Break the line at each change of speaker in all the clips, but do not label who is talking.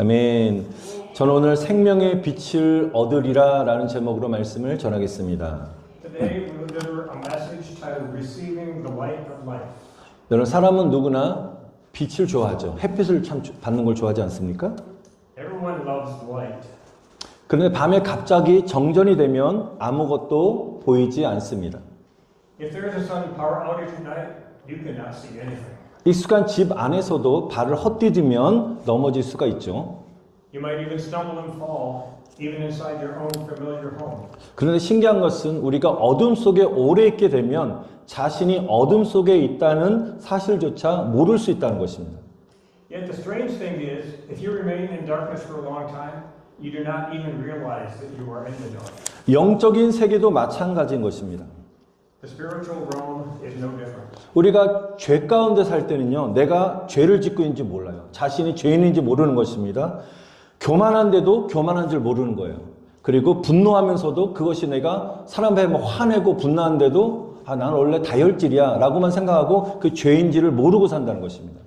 아멘. 저는 오늘 생명의 빛을 얻으리라 라는 제목으로 말씀을 전하겠습니다.
Today we will deliver a message titled Receiving the Light of Life.
여러분, 사람은 누구나 빛을 좋아하죠. 햇빛을 참 받는 걸 좋아하지 않습니까?
Everyone loves light.
그런데 밤에 갑자기 정전이 되면 아무것도 보이지 않습니다.
If there is a sudden power outage at night, you cannot see anything.
익숙한 집 안에서도 발을 헛디디면 넘어질 수가 있죠.
You might even stumble and fall, even inside your own familiar home.
그런데 신기한 것은 우리가 어둠 속에 오래 있게 되면 자신이 어둠 속에 있다는 사실조차 모를 수 있다는 것입니다.
Yet the strange thing is, if you remain in darkness for a long time, you do not even realize that you are in the dark.
영적인 세계도 마찬가지인 것입니다.
The spiritual realm is no different.
우리가 죄 가운데 살 때는요, 내가 죄를 짓고 있는지 몰라요. 자신이 죄인인지 모르는 것입니다. 교만한데도 교만한 줄 모르는 거예요. 그리고 분노하면서도 그것이 내가 사람 앞에 화내고 분노한데도 나는 원래 다혈질이야 라고만 생각하고 그 죄인지를 모르고 산다는 것입니다.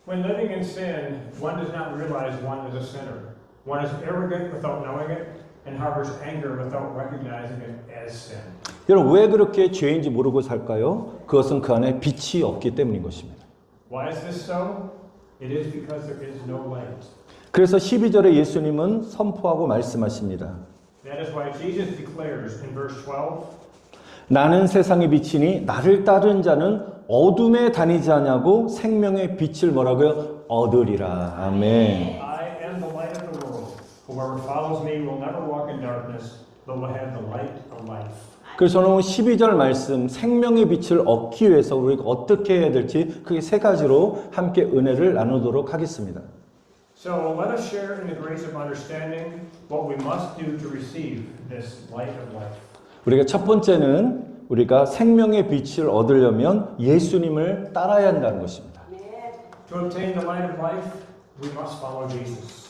When living in sin, one does not realize one is a sinner. One is arrogant without knowing it, and harbors anger without recognizing it as sin.
여러분, 왜 그렇게 죄인지 모르고 살까요? 그것은 그 안에 빛이 없기 때문인 것입니다.
Why is this so? It is because there is no light.
그래서 12절에 예수님은 선포하고 말씀하십니다.
That is why Jesus declares in verse 12,
나는 세상의 빛이니 나를 따르는 자는 어둠에 다니지 않냐고 생명의 빛을 뭐라고요? 얻으리라. 아멘.
I am the light of the world. Whoever follows me will never walk in darkness, but will have the light of life.
그래서 저는 12절 말씀 생명의 빛을 얻기 위해서 우리가 어떻게 해야 될지 크게 세 가지로 함께 은혜를 나누도록 하겠습니다.
So let us share in the grace of understanding what we must do to receive this light of life.
우리가 첫 번째는 우리가 생명의 빛을 얻으려면 예수님을 따라야 한다는 것입니다.
To obtain the light of life, we must follow Jesus.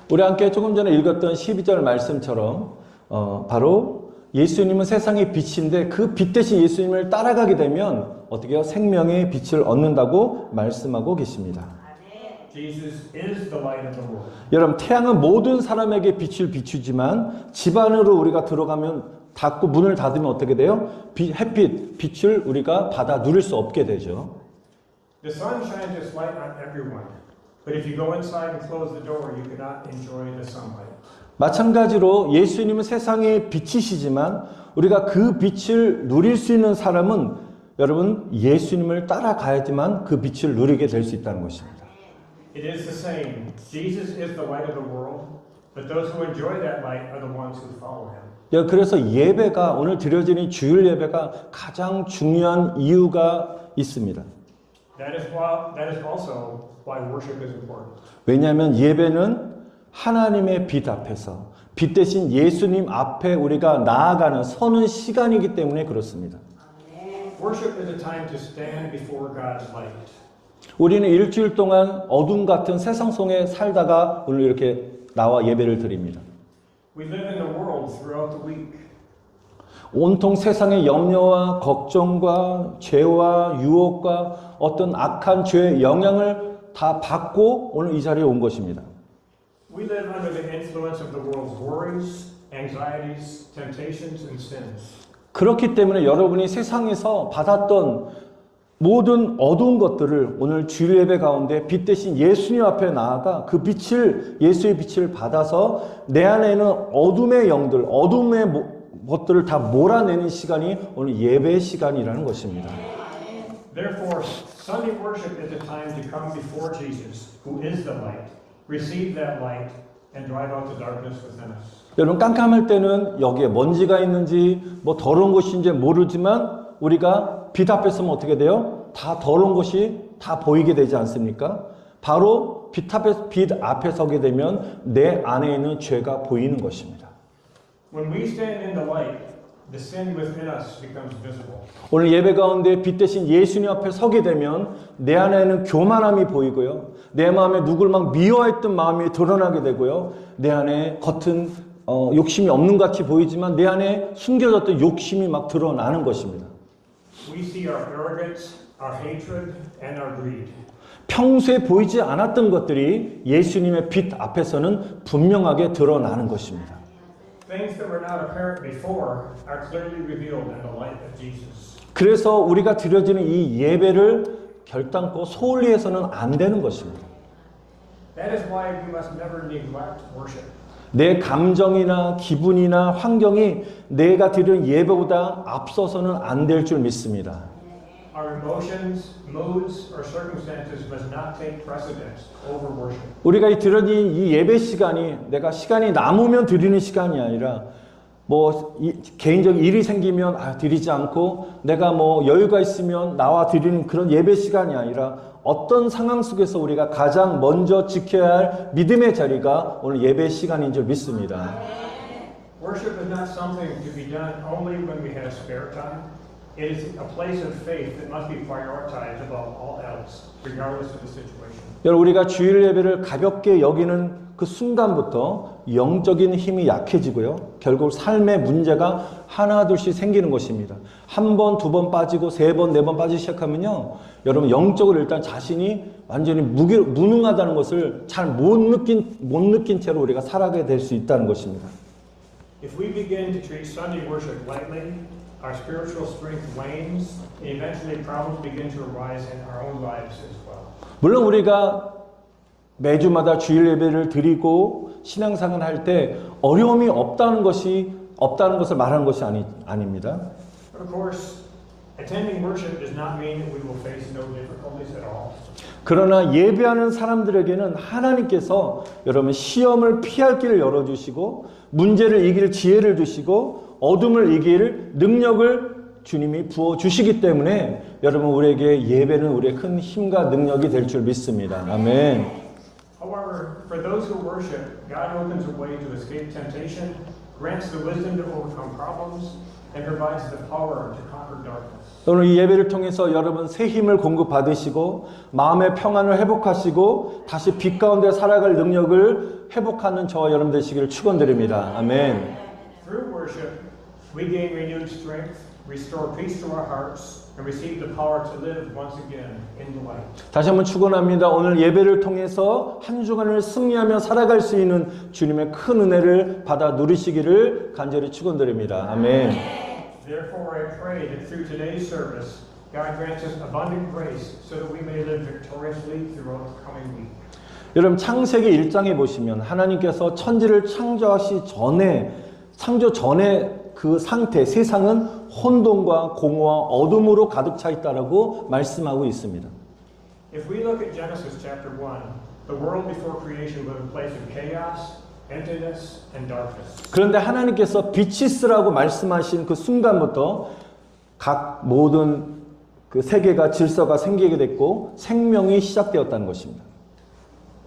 우리 함께 조금 전에 읽었던 12절 말씀처럼 바로 예수님은 세상의 빛인데 그 빛 대신 예수님을 따라가게 되면 어떻게 해요? 생명의 빛을 얻는다고 말씀하고 계십니다.
Jesus is the light of the world.
여러분, 태양은 모든 사람에게 빛을 비추지만 집 안으로 우리가 들어가면 닫고 문을 닫으면 어떻게 돼요? 햇빛, 빛을 우리가 받아 누릴 수 없게 되죠.
The sun shines its light on everyone, but if you go inside and close the door, you cannot enjoy the sunlight.
마찬가지로 예수님은 세상의 빛이시지만 우리가 그 빛을 누릴 수 있는 사람은 여러분 예수님을 따라가야지만 그 빛을 누리게 될 수 있다는 것입니다.
It is the same. Jesus is the light of the world, but those who enjoy that light are the ones who follow him.
그래서 예배가 오늘 드려지는 주일 예배가 가장 중요한 이유가 있습니다.
That is also why worship is important.
왜냐하면 예배는 하나님의 빛 앞에서 빛 대신 예수님 앞에 우리가 나아가는 서는 시간이기 때문에 그렇습니다.
Worship is a time to stand before God's light.
우리는 일주일 동안 어둠 같은 세상 속에 살다가 오늘 이렇게 나와 예배를 드립니다.
We live in the world throughout the week.
온통 세상의 염려와 걱정과 죄와 유혹과 어떤 악한 죄의 영향을 다 받고 오늘 이 자리에 온 것입니다.
We live under the influence of the world's worries, anxieties, temptations, and sins.
그렇기 때문에 여러분이 세상에서 받았던 모든 어두운 것들을 오늘 주일 예배 가운데 빛 대신 예수님 앞에 나아가 그 빛을 예수의 빛을 받아서 내 안에 있는 어둠의 영들, 어둠의 것들을 다 몰아내는 시간이 오늘 예배의 시간이라는 것입니다.
Therefore, Sunday worship is a time to come before Jesus, who is the light, receive that light, and drive out the darkness within us.
여러분, 깜깜할 때는 여기에 먼지가 있는지 뭐 더러운 곳인지 모르지만 우리가 빛 앞에 서면 어떻게 돼요? 다 더러운 것이 다 보이게 되지 않습니까? 바로 빛 앞에 서게 되면 내 안에 있는 죄가 보이는 것입니다.
When we stand in the light, the sin within us becomes visible.
오늘 예배 가운데 빛 대신 예수님 앞에 서게 되면 내 안에는 교만함이 보이고요. 내 마음에 누굴 막 미워했던 마음이 드러나게 되고요. 내 안에 겉은 욕심이 없는 것 같이 보이지만 내 안에 숨겨졌던 욕심이 막 드러나는 것입니다.
We see our arrogance, our hatred, and our greed.
평소에 보이지 않았던 것들이 예수님의 빛 앞에서는 분명하게 드러나는 것입니다.
Things that were not apparent before are clearly revealed in the light of Jesus.
그래서 우리가 드려지는 이 예배를 결단코 소홀히 해서는 안 되는 것입니다.
That is why we must never neglect worship.
내 감정이나 기분이나 환경이 내가 드리는 예배보다 앞서서는 안 될 줄 믿습니다.
Our emotions, moods, or circumstances must not take precedence over worship.
우리가 드려진 이 예배 시간이 내가 시간이 남으면 드리는 시간이 아니라 개인적 일이 생기면 드리지 않고 내가 여유가 있으면 나와 드리는 그런 예배 시간이 아니라 어떤 상황 속에서 우리가 가장 먼저 지켜야 할 믿음의 자리가 오늘 예배 시간인 줄 믿습니다.
Worship is not something to be done only when we have spare time. It is a place of faith that must be prioritized above all else, regardless of the situation.
여러분 우리가 주일 예배를 가볍게 여기는 그 순간부터 영적인 힘이 약해지고요. 결국 삶의 문제가 하나둘씩 생기는 것입니다. 한 번, 두 번 빠지고 세 번, 네 번 빠지기 시작하면요. 여러분 영적으로 일단 자신이 완전히 무능하다는 것을 잘 못 느낀 채로 우리가 살아가게 될 수 있다는 것입니다.
If we begin to treat Sunday worship lightly, our spiritual strength wanes, and eventually problems begin to arise in our own lives as well.
물론 우리가 매주마다 주일 예배를 드리고 신앙생활을 할 때 어려움이 없다는 것을 말하는 것이 아닙니다.
But of course, attending worship does not mean that we will face no difficulties at all.
그러나 예배하는 사람들에게는 하나님께서 여러분 시험을 피할 길을 열어주시고 문제를 이길 지혜를 주시고 어둠을 이길 능력을 주님이 부어주시기 때문에 여러분 우리에게 예배는 우리의 큰 힘과 능력이 될 줄 믿습니다. 아멘.
However, for those who worship, God opens a way to escape temptation, grants the wisdom to overcome problems, and provides the power to conquer darkness.
오늘 이 예배를 통해서 여러분 새 힘을 공급받으시고 마음의 평안을 회복하시고 다시 빛 가운데 살아갈 능력을 회복하는 저와 여러분 되시기를 축원드립니다. 아멘.
Through worship, we gain renewed strength, restore peace to our hearts, and receive the power to live once again in the light.
다시 한번 축원합니다. 오늘 예배를 통해서 한 주간을 승리하며 살아갈 수 있는 주님의 큰 은혜를 받아 누리시기를 간절히 축원드립니다. 아멘.
Therefore, I pray that through today's service, God grants us abundant grace so that we may live victoriously throughout the coming week.
여러분 창세기 1장에 보시면 하나님께서 천지를 창조 전에 그 상태 세상은 혼돈과 공허와 어둠으로 가득 차 있다라고 말씀하고 있습니다.
If we look at Genesis chapter 1, the world before creation was a place of chaos, emptiness, and darkness.
그런데 하나님께서 빛이 있으라고 말씀하신 그 순간부터 각 모든 그 세계가 질서가 생기게 됐고 생명이 시작되었다는 것입니다.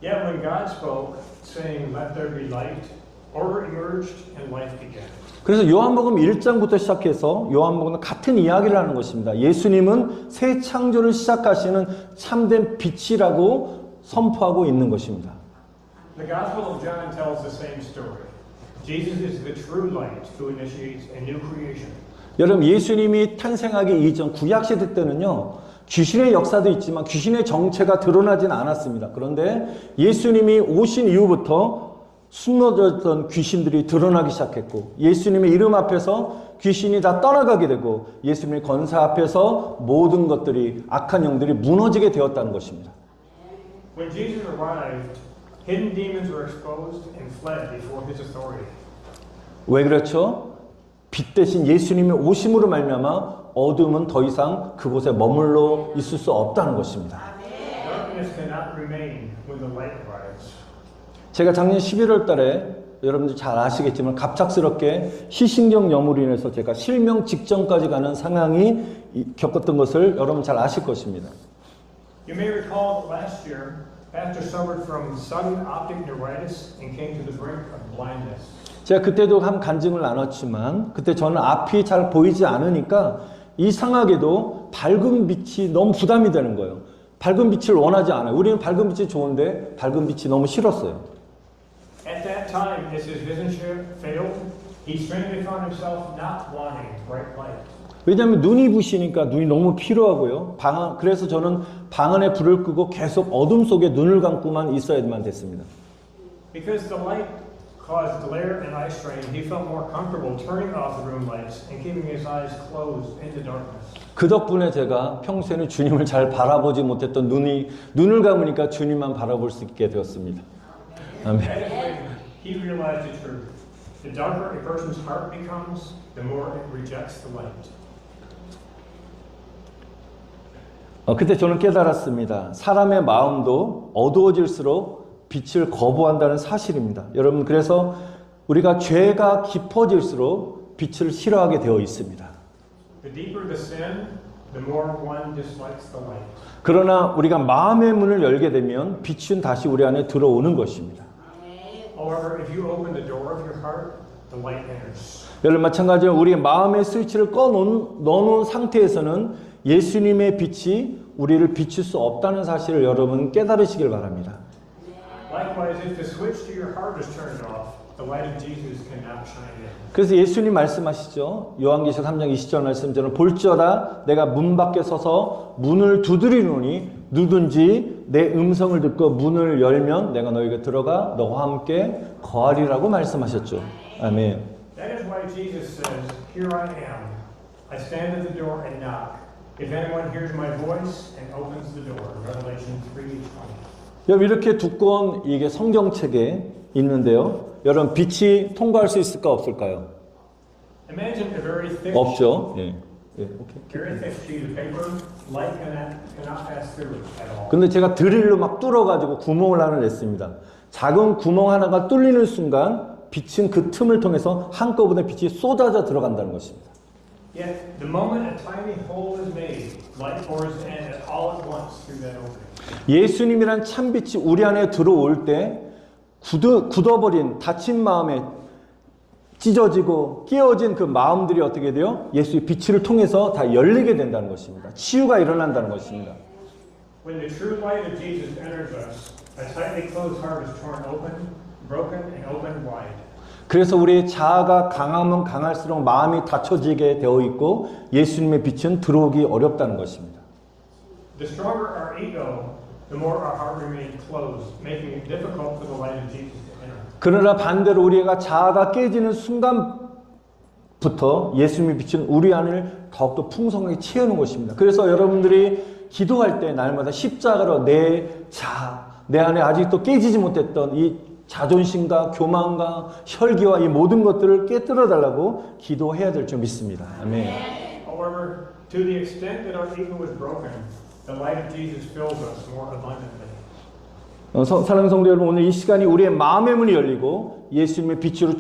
Yet when God spoke, saying, "Let there be light," order emerged and life began.
그래서 요한복음 1장부터 시작해서 요한복음은 같은 이야기를 하는 것입니다. 예수님은 새 창조를 시작하시는 참된 빛이라고 선포하고 있는 것입니다.
The Gospel of John tells the same story. Jesus is the true light who initiates a new creation.
여러분 예수님이 탄생하기 이전 구약시대 때는요. 귀신의 역사도 있지만 귀신의 정체가 드러나지는 않았습니다. 그런데 예수님이 오신 이후부터 숨어졌던 귀신들이 드러나기 시작했고 예수님의 이름 앞에서 귀신이 다 떠나가게 되고 예수님의 권세 앞에서 모든 것들이 악한 영들이 무너지게 되었다는 것입니다.
When Jesus arrived, hidden demons were exposed and fled before his authority.
왜 그렇죠? 빛 대신 예수님의 오심으로 말미암아 어둠은 더 이상 그곳에 머물러 있을 수 없다는 것입니다.
Darkness cannot remain when the light arrives.
제가 작년 11월 달에 여러분들 잘 아시겠지만 갑작스럽게 시신경 염으로 인해서 제가 실명 직전까지 가는 상황이 겪었던 것을 여러분 잘 아실 것입니다.
You may recall that last year, Pastor suffered from sudden optic neuritis and came to the brink of blindness.
제가 그때도 한 간증을 나눴지만 그때 저는 앞이 잘 보이지 않으니까 이상하게도 밝은 빛이 너무 부담이 되는 거예요. 밝은 빛을 원하지 않아요. 우리는 밝은 빛이 좋은데 밝은 빛이 너무 싫었어요.
At that time, as his vision failed, he strangely found himself not wanting bright light.
왜냐하면 눈이 부시니까 눈이 너무 필요하고요. 그래서 저는 방 안에 불을 끄고 계속 어둠 속에 눈을 감고만 있어야만 됐습니다.
Because the light caused glare and eye strain, he felt more comfortable turning off the room lights and keeping his eyes closed in the darkness.
그 덕분에 제가 평소에는 주님을 잘 바라보지 못했던 눈을 감으니까 주님만 바라볼 수 있게 되었습니다. 아멘.
That is when he realized the truth. The darker a person's heart becomes, the more it rejects the light.
그때 저는 깨달았습니다. 사람의 마음도 어두워질수록 빛을 거부한다는 사실입니다. 여러분, 그래서 우리가 죄가 깊어질수록 빛을 싫어하게 되어 있습니다.
The deeper the sin, the more one dislikes the light.
그러나 우리가 마음의 문을 열게 되면 빛은 다시 우리 안에 들어오는 것입니다.
However, if you open the door of your heart, the light enters.
여러분, 마찬가지로 우리의 마음의 스위치를 넣어놓은 상태에서는 예수님의 빛이 우리를 비출 수 없다는 사실을 여러분 깨달으시길 바랍니다.
Likewise, if the switch to your heart is turned off, the light of Jesus cannot shine in.
그래서 예수님 말씀하시죠. 요한계시록 3장 20절 말씀처럼 볼지어다 내가 문 밖에 서서 문을 두드리노니 누든지 내 음성을 듣고 문을 열면 내가 너에게 들어가 너와 함께 거하리라고 말씀하셨죠. 아멘.
That is why Jesus says, "Here I am. I stand at the door and knock. If anyone hears my voice and opens the door." Revelation 3:20.
여러분, 이렇게 두꺼운 이게 성경책에 있는데요. 여러분, 빛이 통과할 수 있을까 없을까요?
Imagine a very thick,
없죠. 예. 예, 오케이.
very thick sheet of paper. Light cannot pass through it at all.
근데 제가 드릴로 막 뚫어가지고 구멍을 하나 냈습니다. 작은 구멍 하나가 뚫리는 순간 빛은 그 틈을 통해서 한꺼번에 빛이 쏟아져 들어간다는 것입니다.
Yet, the moment a tiny hole is made, light pours in all at once through that opening.
예수님이란 참빛이 우리 안에 들어올 때 굳어버린 다친 마음에 찢어지고 깨어진 그 마음들이 어떻게 돼요? 예수의 빛을 통해서 다 열리게 된다는 것입니다. 치유가 일어난다는 것입니다.
When the true light of Jesus enters us, a tightly closed heart is torn open, broken, and opened wide.
그래서 우리의 자아가 강하면 강할수록 마음이 닫혀지게 되어 있고 예수님의 빛은 들어오기 어렵다는 것입니다.
The stronger our ego, the more our heart remains closed, making it difficult for the light of Jesus to enter.
그러나 반대로 우리가 자아가 깨지는 순간부터 예수님의 빛은 우리 안을 더욱더 풍성하게 채우는 것입니다. 그래서 여러분들이 기도할 때 날마다 십자가로 내 안에 아직도 깨지지 못했던 이 자존심과 교만과 혈기와 이 모든 것들을 깨뜨려 달라고 기도해야 될 줄 믿습니다. 아멘.
However, to the extent that our ego is broken, the light of Jesus fills us more abundantly.
사랑하는 성도 여러분, 오늘 이 시간이 우리의 마음의 문이 열리고 예수님의 빛으로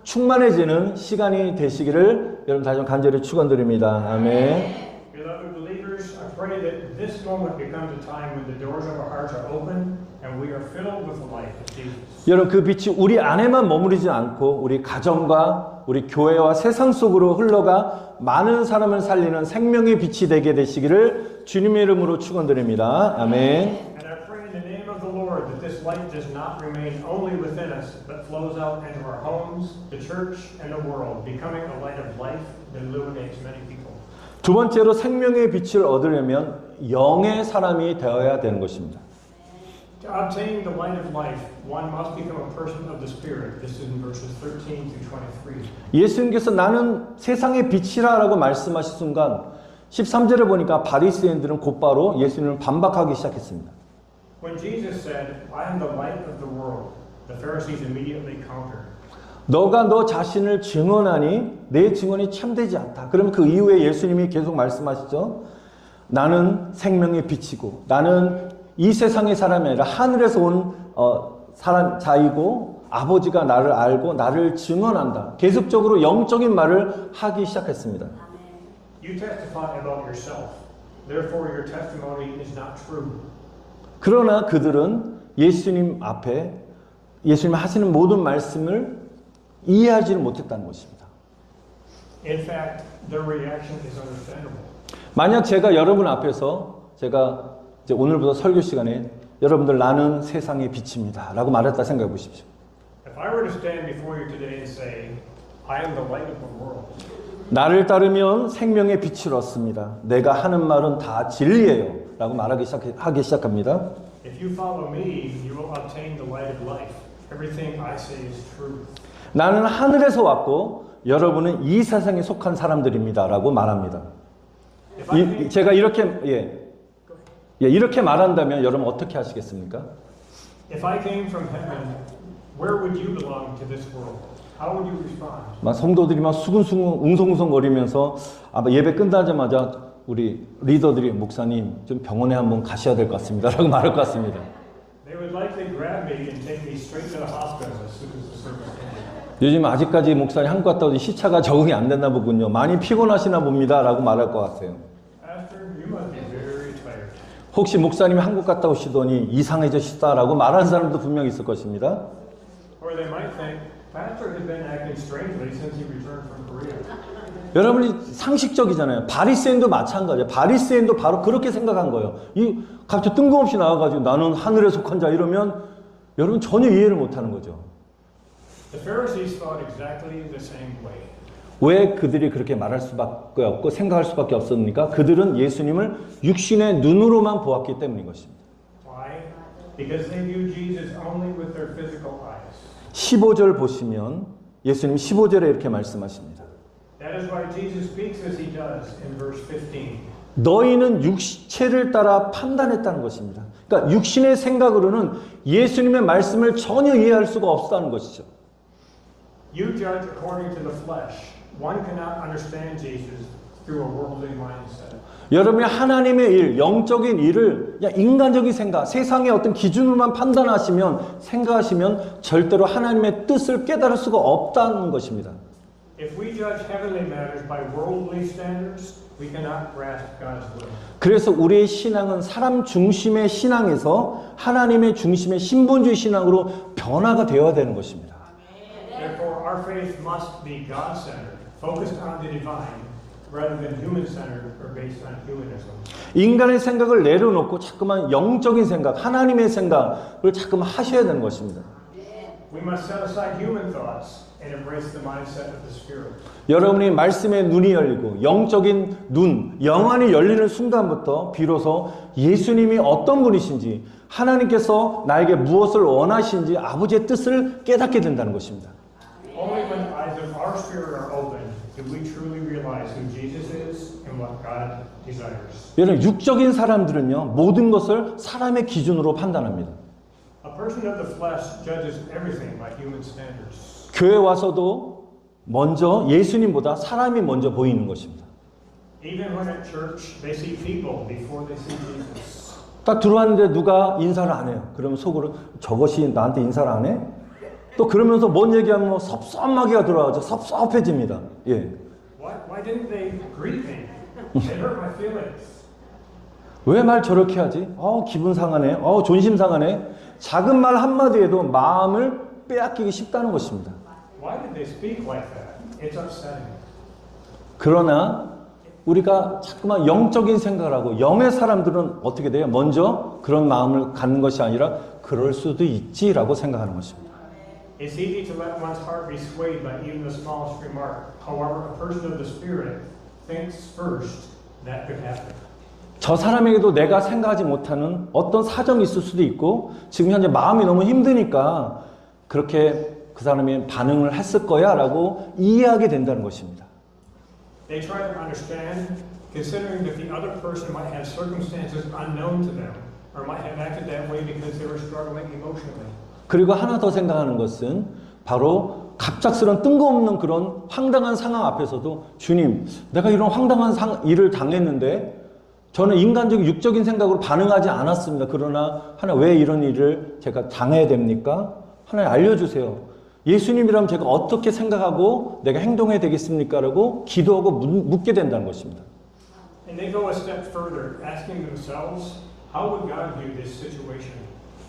충만해지는 시간이 되시기를 여러분 다시 한번 간절히 축원드립니다. 아멘.
Beloved believers, I pray that this moment becomes a time when the doors of our hearts are open and we are filled with the light of Jesus.
여러분, 그 빛이 우리 안에만 머무르지 않고 우리 가정과 우리 교회와 세상 속으로 흘러가 많은 사람을 살리는 생명의 빛이 되게 되시기를 주님의 이름으로 축원드립니다. 아멘.
And I pray in the name of the Lord that this light does not remain only within us, but flows out into our homes, the church, and the world, becoming a light of life that illuminates many people.
두 번째로 생명의 빛을 얻으려면 영의 사람이 되어야 되는 것입니다.
To obtain the light of life, one must become a person of the Spirit. This is in verses 13 through 23.
예수님께서 나는 세상의 빛이라고 말씀하신 순간 13절에 보니까 바리새인들은 곧바로 예수님을 반박하기 시작했습니다.
When Jesus said, "I am the light of the world," the Pharisees immediately countered.
너가 너 자신을 증언하니 내 증언이 참되지 않다. 그럼 그 이후에 예수님이 계속 말씀하시죠. 나는 생명의 빛이고 나는 이 세상의 사람이 아니라 하늘에서 온 자이고 아버지가 나를 알고 나를 증언한다. 계속적으로 영적인 말을 하기 시작했습니다.
You testify about yourself. Therefore your testimony is not true.
그러나 그들은 예수님 앞에 예수님 하시는 모든 말씀을 이해하지는 못했다는 것입니다.
In fact, their reaction is understandable.
만약 제가 여러분 앞에서 제가 이제 오늘부터 설교 시간에 여러분들 나는 세상의 빛입니다 라고 말했다 생각해 보십시오.
If I were to stand before you today and say, I am the light of the world.
나를 따르면 생명의 빛을 얻습니다. 내가 하는 말은 다 진리예요. 라고 하기 시작합니다.
If you follow me, you will obtain the light of life. Everything I say is true.
나는 하늘에서 왔고 여러분은 이 세상에 속한 사람들입니다. 라고 말합니다. 제가 이렇게 이렇게 말한다면 여러분 어떻게 하시겠습니까?
If I came from heaven, where would you belong to this world? How would you respond?
성도들이 막 수근수근 웅성웅성거리면서 아마 예배 끝나자마자 우리 리더들이 목사님 좀 병원에 한번 가셔야 될 것 같습니다. 라고 말할 것 같습니다.
They would likely grab me and take me straight to the hospital as soon as the service ended.
요즘 아직까지 목사님 한국 갔다 오지 시차가 적응이 안 됐나 보군요. 많이 피곤하시나 봅니다. 라고 말할 것 같아요.
Pastor, you must be very tired.
혹시 목사님이 한국 갔다 오시더니 이상해지시다라고 말하는 사람도 분명히 있을 것입니다.
Or they might think, Pastor has been acting strangely since he returned from Korea.
여러분이 상식적이잖아요. 바리새인도 마찬가지예요. 바리새인도 바로 그렇게 생각한 거예요. 이 갑자기 뜬금없이 나와가지고 나는 하늘에 속한 자 이러면 여러분 전혀 이해를 못하는 거죠.
The Pharisees thought exactly the same way.
왜 그들이 그렇게 말할 수밖에 없고 생각할 수밖에 없었습니까? 그들은 예수님을 육신의 눈으로만 보았기 때문인 것입니다.
Why? Because they view Jesus only with their physical eyes.
15절 보시면 예수님 15절에 이렇게 말씀하십니다.
That is why Jesus speaks as he does in verse 15.
너희는 육체를 따라 판단했다는 것입니다. 그러니까 육신의 생각으로는 예수님의 말씀을 전혀 이해할 수가 없다는 것이죠.
You judge according to the flesh. One cannot understand Jesus through a worldly mindset.
여러분이 하나님의 일, 영적인 일을 그냥 인간적인 생각, 세상의 어떤 기준으로만 판단하시면, 생각하시면 절대로 하나님의 뜻을 깨달을 수가 없다는 것입니다.
If we judge heavenly matters by worldly standards, we cannot grasp God's will.
그래서 우리의 신앙은 사람 중심의 신앙에서 하나님의 중심의 신본주의 신앙으로 변화가 되어야 되는 것입니다.
Therefore, our faith must be God-centered, focused on the divine, rather than human-centered or based on humanism.
인간의 생각을 내려놓고 자꾸만 영적인 생각, 하나님의 생각을 자꾸만 하셔야 되는 것입니다.
We must set aside human thoughts and embrace the mindset of the Spirit.
여러분이 말씀의 눈이 열리고 영적인 눈, 영안이 열리는 순간부터 비로소 예수님이 어떤 분이신지 하나님께서 나에게 무엇을 원하시는지 아버지의 뜻을 깨닫게 된다는 것입니다.
Only when the eyes of our spirit are open do we truly realize who Jesus is and what God desires.
여러분 육적인 사람들은요 모든 것을 사람의 기준으로 판단합니다.
A person of the flesh judges everything by human standards.
교회 와서도 먼저 예수님보다 사람이 먼저 보이는 것입니다.
Even when at church, they see people before they see Jesus.
딱 들어왔는데 누가 인사를 안 해요. 그러면 속으로 저것이 나한테 인사를 안 해? 또 그러면서 뭔 얘기하면 뭐 섭섭하게가 들어와서 섭섭해집니다. 예.
Why didn't they greet me? It hurt my feelings.
왜 말 저렇게 하지? 기분 상하네. 존심 상하네. 작은 말 한마디에도 마음을 빼앗기기 쉽다는 것입니다.
Why did they speak like that? It's upsetting.
그러나 우리가 자꾸만 영적인 생각을 하고 영의 사람들은 어떻게 돼요? 먼저 그런 마음을 갖는 것이 아니라 그럴 수도 있지라고 생각하는 것입니다.
It's easy to let one's heart be swayed by even the smallest remark. However, a person of the Spirit thinks first that could happen.
저 사람에게도 내가 생각하지 못하는 어떤 사정이 있을 수도 있고 지금 현재 마음이 너무 힘드니까 그렇게 그 사람이 반응을 했을 거야 라고 이해하게 된다는 것입니다.
They try to understand, considering that the other person might have circumstances unknown to them, or might have acted that way because they were struggling emotionally.
그리고 하나 더 생각하는 것은 바로 갑작스런 뜬금없는 그런 황당한 상황 앞에서도 주님, 내가 이런 황당한 일을 당했는데 저는 인간적인 육적인 생각으로 반응하지 않았습니다. 그러나 하나님 왜 이런 일을 제가 당해야 됩니까? 하나님 알려주세요. 예수님이라면 제가 어떻게 생각하고 내가 행동해야 되겠습니까? 라고 기도하고 묻게 된다는 것입니다.
And they go a step further, asking themselves, how would God view this situation?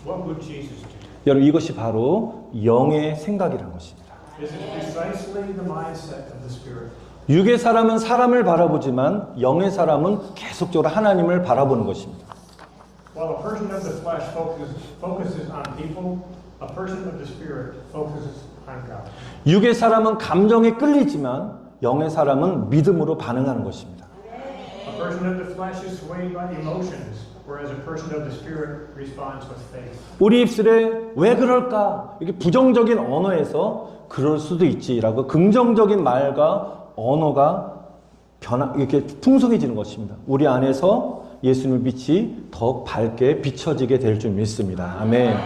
What would Jesus do?
여러분 이것이 바로 영의 생각이라는 것입니다.
This is precisely the mindset of the Spirit.
육의 사람은 사람을 바라보지만 영의 사람은 계속적으로 하나님을 바라보는 것입니다.
While a person of the flesh focuses on people, A person of the Spirit focuses on God.
육의 사람은 감정에 끌리지만 영의 사람은 믿음으로 반응하는 것입니다.
A person of the flesh is swayed by emotions, whereas a person of the Spirit responds with faith.
우리 입술에 왜 그럴까? 이렇게 부정적인 언어에서 그럴 수도 있지라고 긍정적인 말과 언어가 이렇게 풍성해지는 것입니다. 우리 안에서 예수님의 빛이 더욱 밝게 비춰지게 될 줄 믿습니다. 아멘.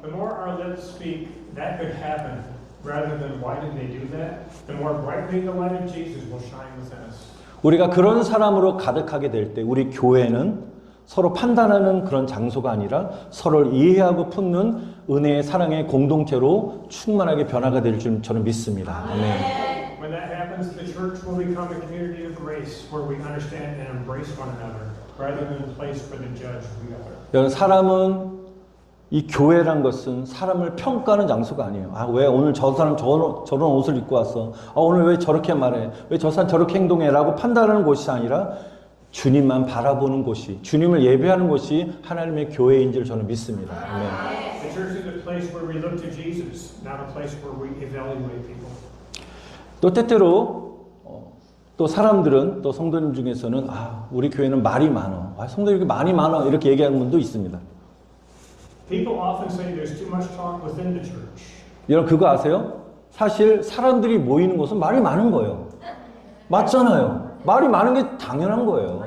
The more our lips speak, that could happen, rather than why did they do that, the more brightly the light of Jesus will shine within us.
우리가 그런 사람으로 가득하게 될 때 우리 교회는 서로 판단하는 그런 장소가 아니라 서로를 이해하고 품는 은혜의 사랑의 공동체로 충만하게 변화가 될 줄 저는 믿습니다. 아멘.
When that happens, the church will become a community of grace where we understand and embrace one another, rather than a place for the judge the other.
여러분, 사람은 이 교회란 것은 사람을 평가하는 장소가 아니에요. 아, 왜 오늘 저 사람 저런 옷을 입고 왔어? 아, 오늘 왜 저렇게 말해? 왜 저 사람 저렇게 행동해? 라고 판단하는 곳이 아니라 주님만 바라보는 곳이, 주님을 예배하는 곳이 하나님의 교회인 줄 저는 믿습니다. 아멘.
The church is a place where we look to Jesus, not a place where we evaluate people.
또 때때로 또 사람들은 또 성도님 중에서는 아, 우리 교회는 말이 많아. 아, 성도님 이렇게 말이 많아. 이렇게 얘기하는 분도 있습니다.
People often say there's too much talk within the church.
여러분 그거 아세요? 사실 사람들이 모이는 곳은 말이 많은 거예요. 맞잖아요. 말이 많은 게 당연한 거예요.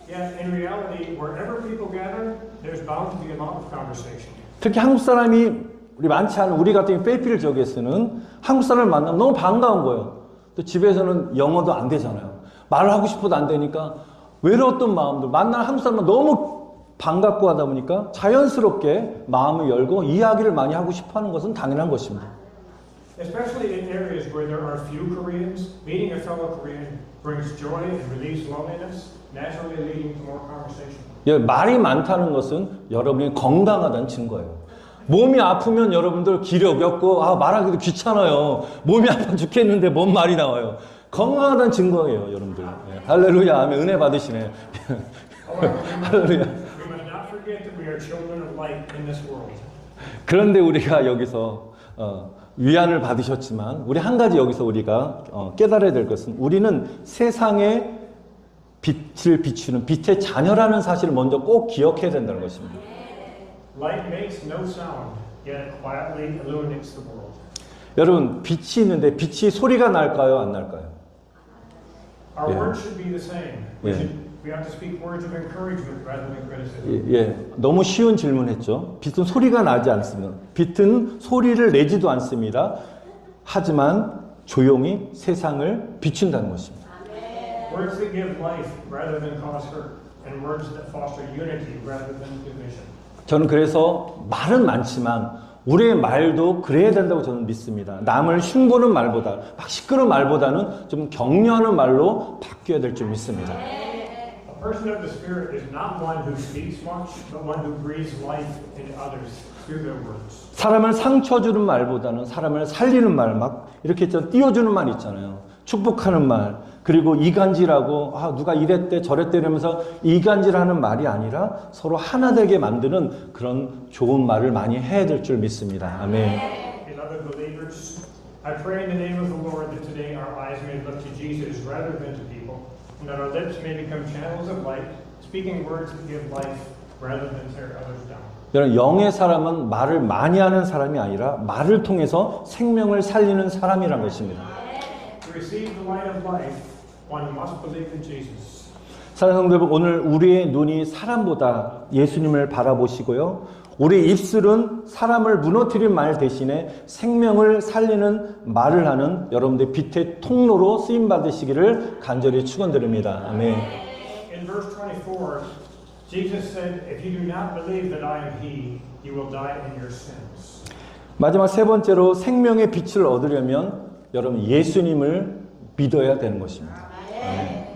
Yet in reality, wherever people gather, there's bound to be a lot of conversation.
특히 한국 사람이 우리 많지 않은 우리 같은 페이필 지역에서는 한국 사람을 만나면 너무 반가운 거예요. 또 집에서는 영어도 안 되잖아요. 말을 하고 싶어도 안 되니까 외로웠던 마음들 만나는 한국 사람은 너무 반갑고 하다 보니까 자연스럽게 마음을 열고 이야기를 많이 하고 싶어하는 것은 당연한 것입니다.
Especially in areas where there are few Koreans, meeting a fellow Korean brings joy and relieves loneliness, naturally leading to more conversation.
말이 많다는 것은 여러분이 건강하다는 증거예요. 몸이 아프면 여러분들 기력 없고 아, 말하기도 귀찮아요. 몸이 아파 죽겠는데 뭔 말이 나와요. 건강하다는 증거예요, 여러분들. 예. 할렐루야, 아멘. 은혜 받으시네. 할렐루야.
We must not forget that we are children of light in this world.
그런데 우리가 여기서 위안을 받으셨지만 우리 한 가지 여기서 우리가 깨달아야 될 것은 우리는 세상에 빛을 비추는 빛의 자녀라는 사실을 먼저 꼭 기억해야 된다는 것입니다.
Light makes no sound, yet it quietly illuminates the world.
여러분 빛이 있는데 빛이 소리가 날까요, 안 날까요?
Our
Yeah.
words should be the same. We have to speak words of encouragement rather than criticism.
예, 너무 쉬운 질문했죠. 빛은 소리가 나지 않습니다. 빛은 소리를 내지도 않습니다. 하지만 조용히 세상을 비춘다는 것입니다.
Words that give life rather than cause hurt, and words that foster unity rather than division.
저는 그래서 말은 많지만 우리의 말도 그래야 된다고 저는 믿습니다. 남을 흉보는 말보다 막 시끄러운 말보다는 좀 격려하는 말로 바뀌어야 될 줄 믿습니다.
A person of the Spirit is not one who speaks much, but one who breathes life into others through their words.
사람을 상처 주는 말보다는 사람을 살리는 말, 막 이렇게 띄워주는 말 있잖아요. 축복하는 말, 그리고 이간질하고 아, 누가 이랬대 저랬대 이러면서 이간질하는 말이 아니라 서로 하나 되게 만드는 그런 좋은 말을 많이 해야 될 줄 믿습니다. 아멘.
Beloved believers, I pray in the name of the Lord that today our eyes may look to Jesus rather than to people, and that our lips may become channels of light, speaking words that give life rather than tear others down.
여러분, 영의 사람은 말을 많이 하는 사람이 아니라 말을 통해서 생명을 살리는 사람이란 것입니다.
To receive the light of life, one must believe in Jesus.
사랑하는 성도 여러분, 오늘 우리의 눈이 사람보다 예수님을 바라보시고요. 우리 입술은 사람을 무너뜨린 말 대신에 생명을 살리는 말을 하는 여러분들의 빛의 통로로 쓰임 받으시기를 간절히 축원드립니다. 아멘.
In verse 24, Jesus said, "If you do not believe that I am He, you will die in your sins."
마지막 세 번째로 생명의 빛을 얻으려면 여러분 예수님을 믿어야 되는 것입니다.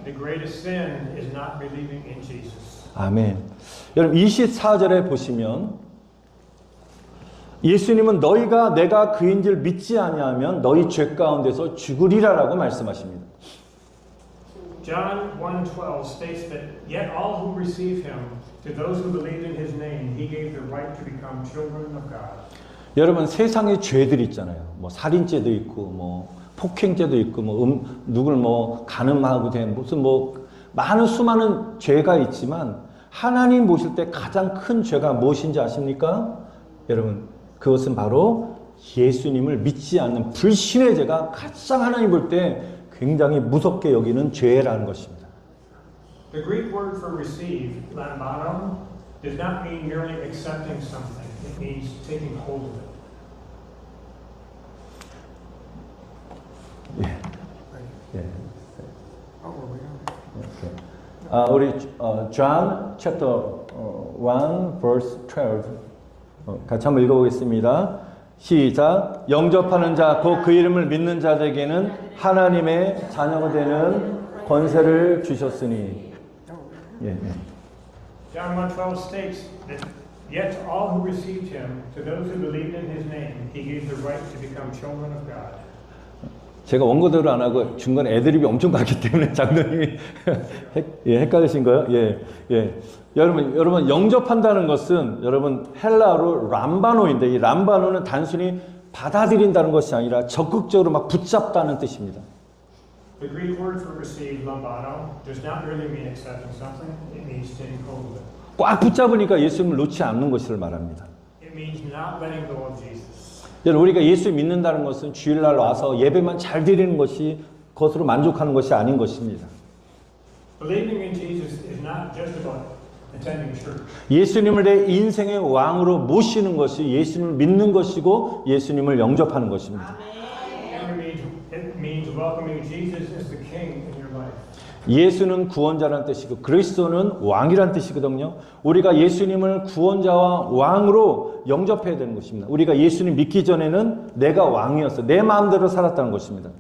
The greatest sin is not believing in Jesus.
아멘. 여러분 24절에 보시면 예수님은 너희가 내가 그인 줄 믿지 아니하면 너희 죄 가운데서 죽으리라라고 말씀하십니다.
John 1:12 states that yet all who receive him, to those who believed in his name, he gave the right to become children of God.
여러분 세상에 죄들이 있잖아요. 뭐 살인죄도 있고 뭐 폭행죄도 있고 뭐 누굴 뭐 간음하고 된 무슨 뭐 많은 수많은 죄가 있지만 하나님 보실 때 가장 큰 죄가 무엇인지 아십니까? 여러분 그것은 바로 예수님을 믿지 않는 불신의 죄가 가장 하나님 볼 때 굉장히 무섭게 여기는 죄라는 것입니다.
The Greek word for receive, lambano, does not mean merely accepting something. It means taking hold of it.
예. 우리 John chapter 1 verse 12 같이 한번 읽어보겠습니다. 시작. 영접하는 자, 곧 그 이름을 믿는 자들에게는 하나님의 자녀가 되는 권세를 주셨으니. 예.
John 1:12 states that yet to all who received him, to those who believed in his name, he gave the right to become children of God.
제가 원고대로 안 하고 중간에 애드립이 엄청 갔기 때문에 장로님이 헷갈리신 거예요? 예. 여러분 영접한다는 것은 여러분 헬라어로 람바노인데 이 람바노는 단순히 받아들인다는 것이 아니라 적극적으로 막 붙잡다는 뜻입니다.
The Greek word for receive, lambano, does not really mean accepting something. It means taking hold of it.
꽉 붙잡으니까 예수님을 놓지 않는 것을 말합니다.
It means not letting go of Jesus.
여러분 우리가 예수 믿는다는 것은 주일날 와서 예배만 잘 드리는 것이 그것으로 만족하는 것이 아닌 것입니다.
Believing in Jesus is not just about attending church.
예수님을 내 인생의 왕으로 모시는 것이 예수님을 믿는 것이고 예수님을 영접하는 것입니다.
It means welcoming Jesus as the King in your life.
예수는 구원자라는 뜻이고 그리스도는 왕이라는 뜻이거든요. 우리가 예수님을 구원자와 왕으로 영접해야 되는 것입니다. 우리가 예수님 믿기 전에는 내가 왕이었어. 내 마음대로 살았다는 것입니다.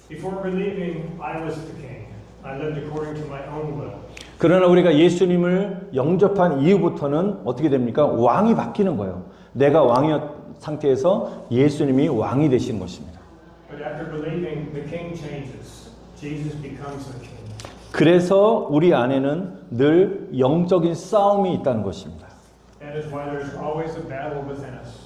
Before believing, I was the king. I lived according to my own will.
그러나 우리가 예수님을 영접한 이후부터는 어떻게 됩니까? 왕이 바뀌는 거예요. 내가 왕이었 상태에서 예수님이 왕이 되신 것입니다.
But after believing, the king changes. Jesus becomes the king.
그래서 우리 안에는 늘 영적인 싸움이 있다는 것입니다.
That is why there's always a battle within us.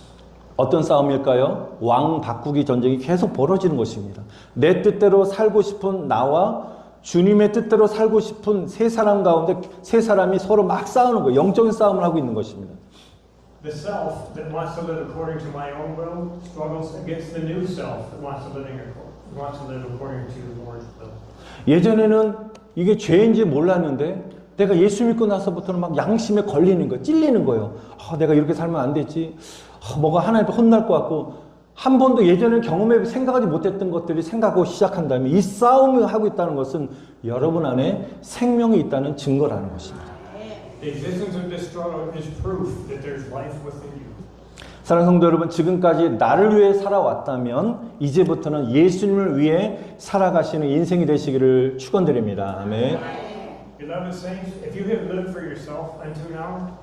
어떤 싸움일까요? 왕 바꾸기 전쟁이 계속 벌어지는 것입니다. 내 뜻대로 살고 싶은 나와 주님의 뜻대로 살고 싶은 세 사람 가운데 세 사람이 서로 막 싸우는 거예요. 영적인 싸움을 하고 있는 것입니다.
The self that wants to live according to my own will struggles against the new self that wants to live according to the Lord's will.
예전에는 이게 죄인지 몰랐는데 내가 예수 믿고 나서부터는 막 양심에 걸리는 거예요. 찔리는 거예요. 내가 이렇게 살면 안 되지. 뭐가 하나님께 혼날 것 같고 한 번도 예전에 경험해 생각하지 못했던 것들이 생각하고 시작한 다음에 이 싸움을 하고 있다는 것은 여러분 안에 생명이 있다는 증거라는 것입니다.
The existence of this struggle is proof that there's life within you.
사랑하는 성도 여러분, 지금까지 나를 위해 살아왔다면 이제부터는 예수님을 위해 살아가시는 인생이 되시기를 축원드립니다. 아멘.
Beloved saints, if you have lived for yourself until now,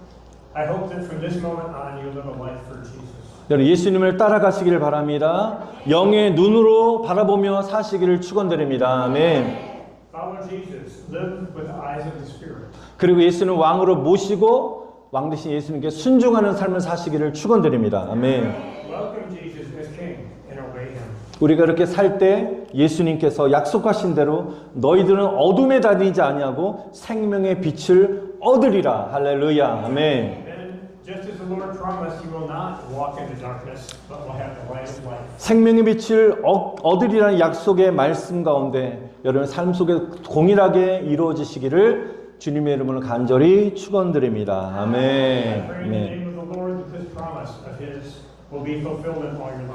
I hope that from this moment on you live a life for Jesus.
여러분 예수님을 따라가시기를 바랍니다. 영의 눈으로 바라보며 사시기를 축원드립니다. 아멘.
Follow Jesus. Live with the eyes of the Spirit.
그리고 예수는 왕으로 모시고 왕 대신 예수님께 순종하는 삶을 사시기를 축원드립니다. 아멘.
Welcome Jesus as King and obey Him.
우리가 이렇게 살 때 예수님께서 약속하신 대로 너희들은 어둠에 다니지 아니하고 생명의 빛을 얻으리라. 할렐루야. 아멘.
And just as the Lord promised, you will not walk into darkness, but will have the light of life.
생명의 빛을 얻으리라는 약속의 말씀 가운데 여러분 삶 속에 동일하게 이루어지시기를 주님의 이름으로 간절히 축원드립니다. 아멘.
I pray in the name of the Lord that this promise of His will be fulfilled in all your life.